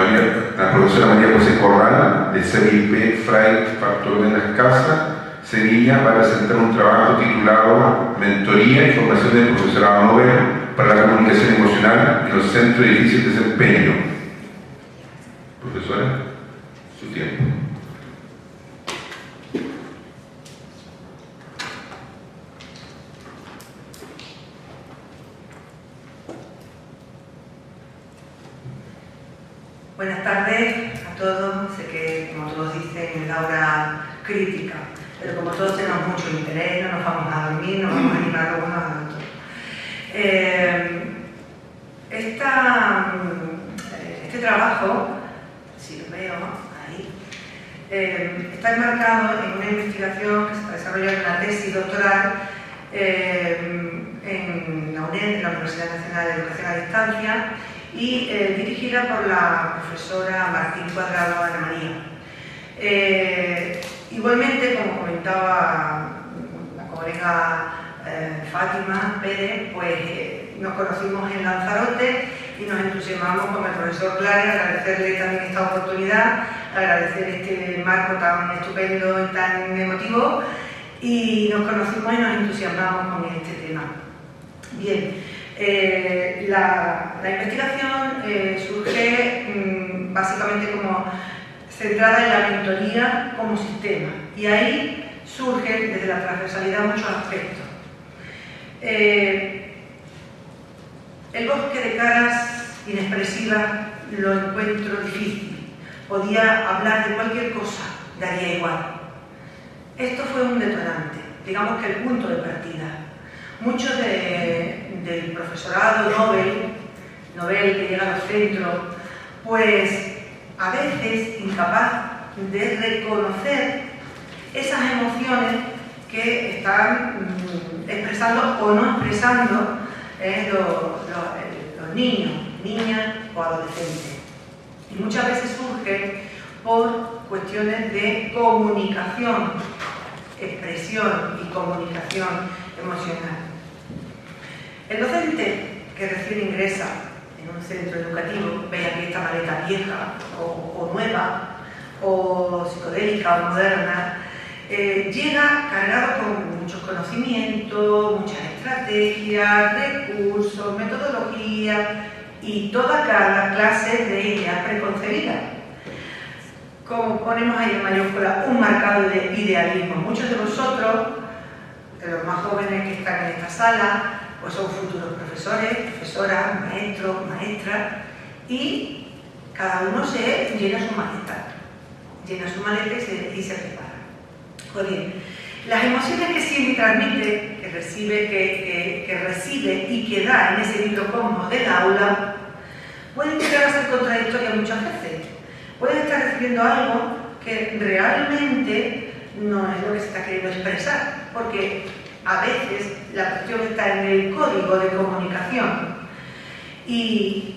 la profesora María José Corral, de CIP Fray Bartolomé de las Casas, Sevilla, va a presentar un trabajo titulado Mentoría y formación del profesorado noveno para la comunicación emocional en los centros de difícil desempeño. Profesora, su tiempo. Buenas tardes a todos. Sé que, como todos dicen, es la hora crítica, pero como todos tenemos mucho interés, no nos vamos a dormir, nos vamos a animar los unos a los otros. Este trabajo, si lo veo ahí, está enmarcado en una investigación que se desarrolla en la tesis doctoral en la UNED, en la Universidad Nacional de Educación a Distancia, y dirigida por la profesora Martín Cuadrado Ana María. Igualmente, como comentaba la colega Fátima Pérez, pues nos conocimos en Lanzarote y nos entusiasmamos con el profesor Clare, agradecerle también esta oportunidad, agradecer este marco tan estupendo y tan emotivo, y nos conocimos y nos entusiasmamos con este tema. Bien. La investigación surge básicamente como centrada en la mentoría como sistema, y ahí surgen desde la transversalidad muchos aspectos. El bosque de caras inexpresivas lo encuentro difícil. Podía hablar de cualquier cosa, daría igual. Esto fue un detonante, digamos que el punto de partida. Mucho del profesorado Nobel que llega a los centros, pues a veces incapaz de reconocer esas emociones que están expresando o no expresando los niños, niñas o adolescentes. Y muchas veces surge por cuestiones de comunicación, expresión y comunicación emocional. El docente que recién ingresa en un centro educativo, ve aquí esta maleta vieja o nueva, o psicodélica o moderna, llega cargado con muchos conocimientos, muchas estrategias, recursos, metodologías y toda cada clase de ideas preconcebidas. Como ponemos ahí en mayúscula, un marcado de idealismo. Muchos de vosotros, de los más jóvenes que están en esta sala, pues son futuros profesores, profesoras, maestros, maestras, y cada uno se llena su maleta y se prepara. Pues bien, las emociones que siente y transmite, que recibe y que da en ese microcosmos del aula, pueden llegar a ser contradictorias muchas veces. Pueden estar recibiendo algo que realmente no es lo que se está queriendo expresar, porque a veces la cuestión está en el código de comunicación. Y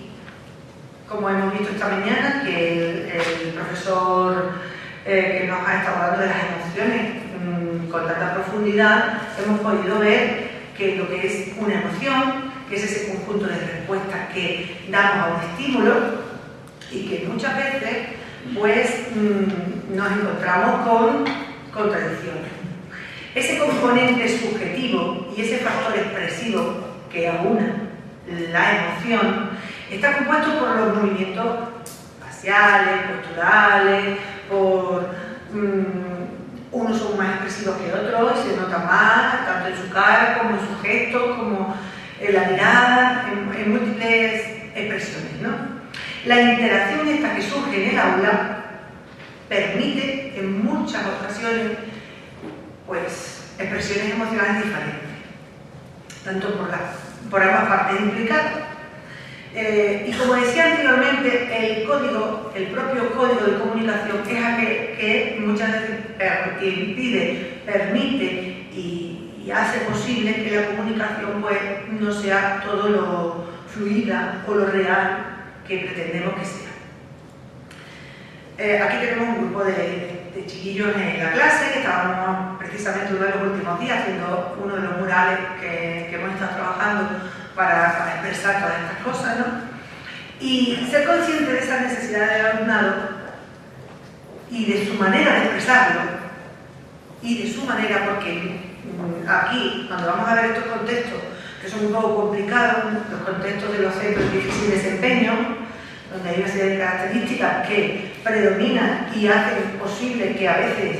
como hemos visto esta mañana, que el profesor que nos ha estado hablando de las emociones con tanta profundidad, hemos podido ver que lo que es una emoción, que es ese conjunto de respuestas que damos a un estímulo, y que muchas veces pues nos encontramos con contradicciones. Ese componente subjetivo y ese factor expresivo que aúna la emoción está compuesto por los movimientos faciales, posturales, unos son más expresivos que otros, se nota más, tanto en su cara como en sus gestos, como en la mirada, en múltiples expresiones, ¿no? La interacción esta que surge en el aula permite en muchas ocasiones pues expresiones emocionales diferentes, tanto por ambas partes implicadas. Y como decía anteriormente, el propio código de comunicación es aquel que muchas veces permite y hace posible que la comunicación pues no sea todo lo fluida o lo real que pretendemos que sea. Aquí tenemos un grupo de chiquillos en la clase que estábamos precisamente uno de los últimos días haciendo uno de los murales que hemos estado trabajando para expresar todas estas cosas, ¿no? Y ser consciente de esas necesidades del alumnado y de su manera de expresarlo, y de su manera, porque aquí, cuando vamos a ver estos contextos, que son un poco complicados, los contextos de los centros de difícil desempeño, donde hay una serie de características que predominan y hacen posible que a veces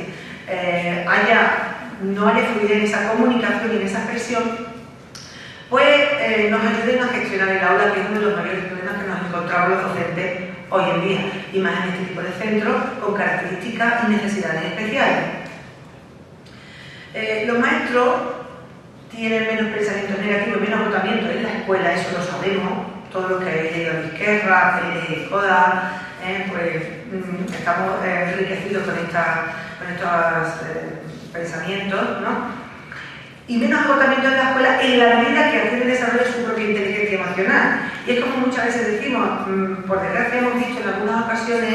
no haya fluidez en esa comunicación y en esa expresión, pues nos ayuden a gestionar el aula, que es uno de los mayores problemas que nos encontramos los docentes hoy en día, y más en este tipo de centros con características y necesidades especiales. Los maestros tienen menos pensamiento negativo, menos agotamiento en la escuela, eso lo sabemos, todo lo que hay de Izquierda, de Coda, pues estamos enriquecidos con estos pensamientos, ¿no? Y menos agotamiento en la escuela en la medida que adquiere el desarrollo de su propia inteligencia emocional. Y es como muchas veces decimos, por desgracia hemos visto en algunas ocasiones,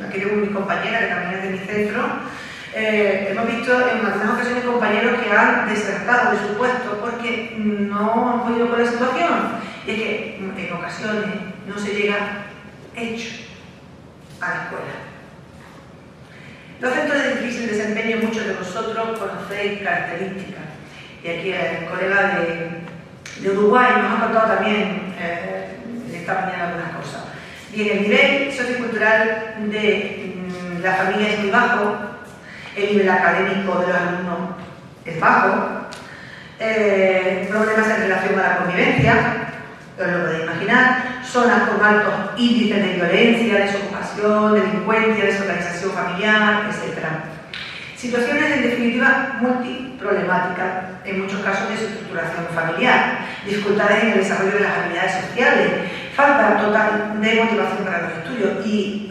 aquí tengo mi compañera que también es de mi centro, hemos visto en algunas ocasiones compañeros que han desertado de su puesto porque no han podido con la situación. Y es que en ocasiones no se llega hecho a la escuela. Los centros de difícil desempeño, muchos de vosotros conocéis características. Y aquí el colega de Uruguay nos ha contado también esta mañana algunas cosas. Bien, el nivel sociocultural de la familia es muy bajo, el nivel académico de los alumnos es bajo, problemas en relación a la convivencia, os lo podéis imaginar, zonas con altos índices de violencia, desocupación, delincuencia, desorganización familiar, etc. Situaciones, en definitiva, multiproblemáticas, en muchos casos de desestructuración familiar, dificultades en el desarrollo de las habilidades sociales, falta total de motivación para los estudios y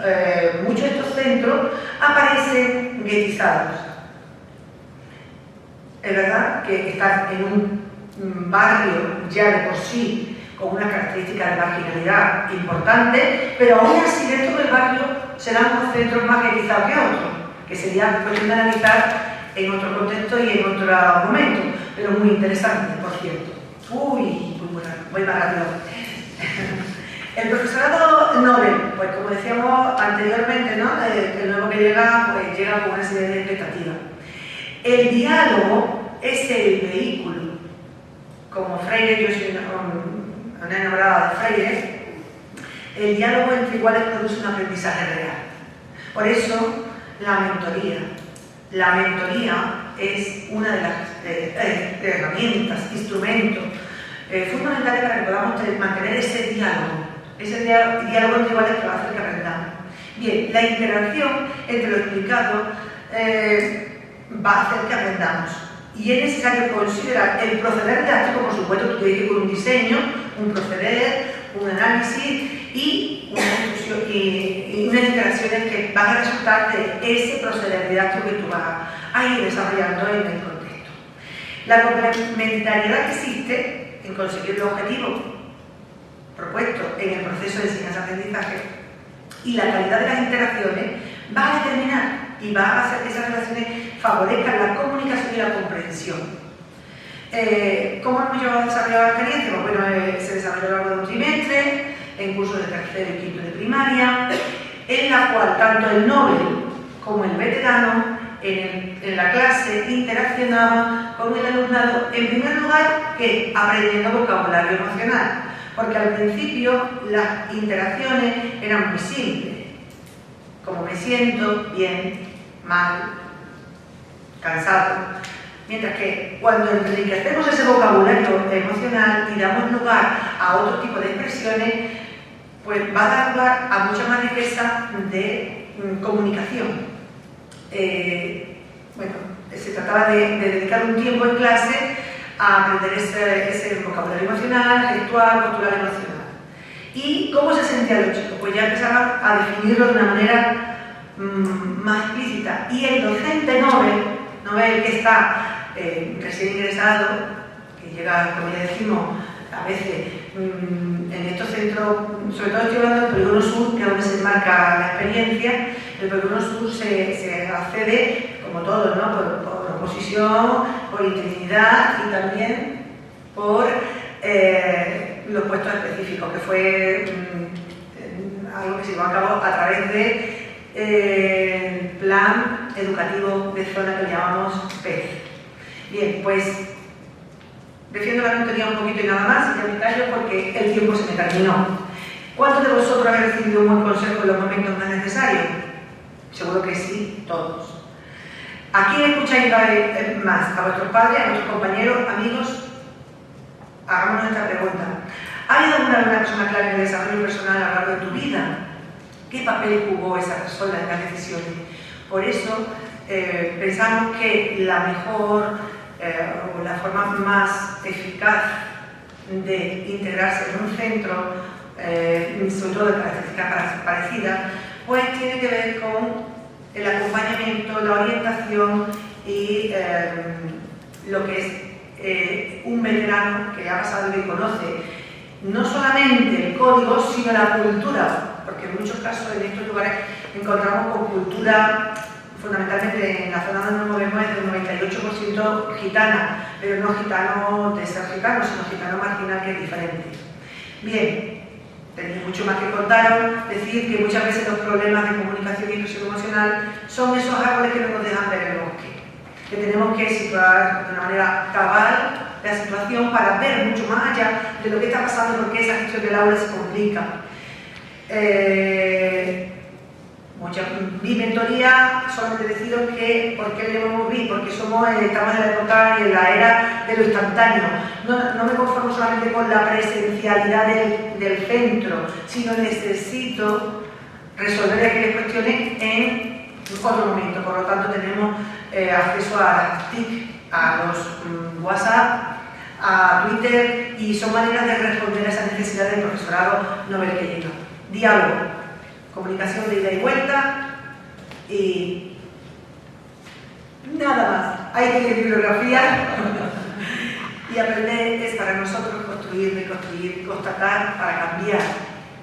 muchos de estos centros aparecen guetizados. Es verdad que están en un barrio ya de por sí con una característica de marginalidad importante, pero aún así dentro del barrio se dan unos centros más guetizados que otros, que sería cuestión de analizar en otro contexto y en otro momento, pero muy interesante, por cierto. Voy más rápido. El profesorado Nobel, pues como decíamos anteriormente, ¿no? El nuevo que llega, pues llega con una serie de expectativas. El diálogo es el vehículo. Como Freire, yo soy una enamorada de Freire, el diálogo entre iguales produce un aprendizaje real. Por eso, la mentoría. La mentoría es una de las herramientas, instrumentos fundamentales para que podamos mantener ese diálogo entre iguales que va a hacer que aprendamos. Bien, la interacción entre lo explicado va a hacer que aprendamos. Y es necesario considerar el proceder didáctico, por supuesto, tú tienes que ir con un diseño, un proceder, un análisis y una discusión y unas interacciones que van a resultar de ese proceder didáctico que tú vas a ir desarrollando en el contexto. La complementariedad que existe en conseguir los objetivos propuestos en el proceso de enseñanza-aprendizaje y la calidad de las interacciones va a determinar y va a hacer que esas relaciones favorezcan la comunicación y la comprensión. ¿Cómo hemos llevado a desarrollar la experiencia? Pues bueno, se desarrolló a lo largo de un trimestre, en cursos de tercero y quinto de primaria, en la cual tanto el Nobel como el veterano en la clase interaccionaban con el alumnado, en primer lugar, que aprendiendo vocabulario emocional, porque al principio las interacciones eran muy simples, como me siento, bien, mal, cansado. Mientras que cuando enriquecemos ese vocabulario emocional y damos lugar a otro tipo de expresiones, pues va a dar lugar a mucha más riqueza de comunicación. Bueno, se trataba de dedicar un tiempo en clase a aprender ese vocabulario emocional, gestual, postural emocional. ¿Y cómo se sentían los chicos? Pues ya empezaban a definirlo de una manera más explícita. Y el docente Nobel que está recién ingresado, que llega, como ya decimos, a veces en estos centros, sobre todo estoy hablando del polígono sur, que es donde se enmarca la experiencia. El polígono sur se accede, como todo, ¿no? por oposición, por interinidad y también por los puestos específicos, que fue algo que se llevó a cabo a través del plan educativo de zona que le llamamos PEZ. Bien, pues defiendo la mentoría un poquito y nada más, y ya me callo porque el tiempo se me terminó. ¿Cuántos de vosotros habéis recibido un buen consejo en los momentos más necesarios? Seguro que sí, todos. ¿A quién escucháis más? ¿A vuestros padres, a vuestros compañeros, amigos? Hagámonos esta pregunta. ¿Ha habido alguna persona clave en el desarrollo personal a lo largo de tu vida? ¿Qué papel jugó esa persona en las decisiones? Por eso pensamos que la mejor o la forma más eficaz de integrarse en un centro, sobre todo de características parecidas, pues tiene que ver con el acompañamiento, la orientación y lo que es un veterano que ha pasado y que conoce no solamente el código, sino la cultura, porque en muchos casos en estos lugares encontramos con cultura, fundamentalmente en la zona donde nos movemos, es del 98% gitana, pero no gitano de ser gitano, sino gitano marginal, que es diferente. Bien, tenéis mucho más que contaros, decir que muchas veces los problemas de comunicación y expresión emocional son esos árboles que no nos dejan ver el bosque, que tenemos que situar de una manera cabal la situación para ver mucho más allá de lo que está pasando, porque esa gestión del aula se complica. Mi mentoría, solamente deciros que, ¿por qué le llamamos BI? Porque estamos en la época y en la era de lo instantáneo. No me conformo solamente con la presencialidad del centro, sino necesito resolver aquellas cuestiones en otro momento. Por lo tanto, tenemos acceso a las TIC, a los WhatsApp, a Twitter, y son maneras de responder a esas necesidades del profesorado novel que llega. Diálogo, comunicación de ida y vuelta y nada más. Hay que leer bibliografía y aprender es para nosotros construir, reconstruir, constatar para cambiar,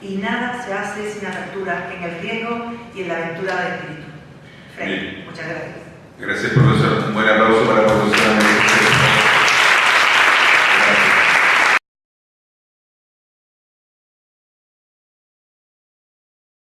y nada se hace sin apertura en el riesgo y en la aventura del espíritu. Muchas gracias. Gracias, profesor. Un buen aplauso para la profesora.